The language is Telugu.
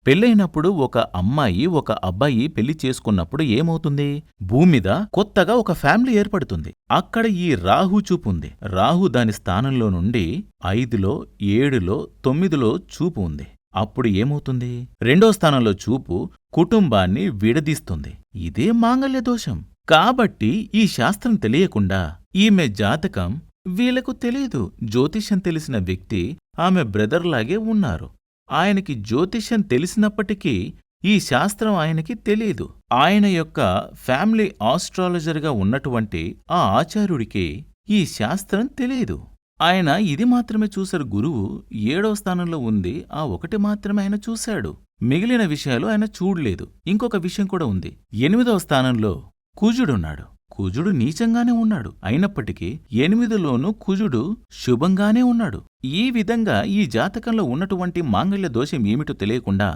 పెళ్ళైనప్పుడు ఒక అమ్మాయి ఒక అబ్బాయి పెళ్లి చేసుకున్నప్పుడు ఏమవుతుంది? భూమ్మీద కొత్తగా ఒక ఫ్యామిలీ ఏర్పడుతుంది. అక్కడ ఈ రాహు చూపు ఉంది. రాహు దాని స్థానంలో నుండి 5లో 7లో 9లో చూపు ఉంది. అప్పుడు ఏమవుతుంది? రెండో స్థానంలో చూపు కుటుంబాన్ని విడదీస్తుంది. ఇదే మాంగళ్య దోషం. కాబట్టి ఈ శాస్త్రం తెలియకుండా ఈమె జాతకం వీళ్లకు తెలీదు. జ్యోతిష్యం తెలిసిన వ్యక్తి ఆమె బ్రదర్లాగే ఉన్నారు. ఆయనకి జ్యోతిష్యం తెలిసినప్పటికీ ఈ శాస్త్రం ఆయనకి తెలీదు. ఆయన యొక్క ఫ్యామిలీ ఆస్ట్రాలజర్గా ఉన్నటువంటి ఆ ఆచార్యుడికి ఈ శాస్త్రం తెలీదు. ఆయన ఇది మాత్రమే చూశారు. గురువు 7వ స్థానంలో ఉంది, ఆ ఒకటి మాత్రమే ఆయన చూశాడు. మిగిలిన విషయాలు ఆయన చూడలేదు. ఇంకొక విషయం కూడా ఉంది. 8వ స్థానంలో కుజుడున్నాడు. కుజుడు నీచంగానే ఉన్నాడు. అయినప్పటికీ 8లోనూ కుజుడు శుభంగానే ఉన్నాడు. ఈ విధంగా ఈ జాతకంలో ఉన్నటువంటి మాంగళ్య దోషం ఏమిటో తెలియకుండా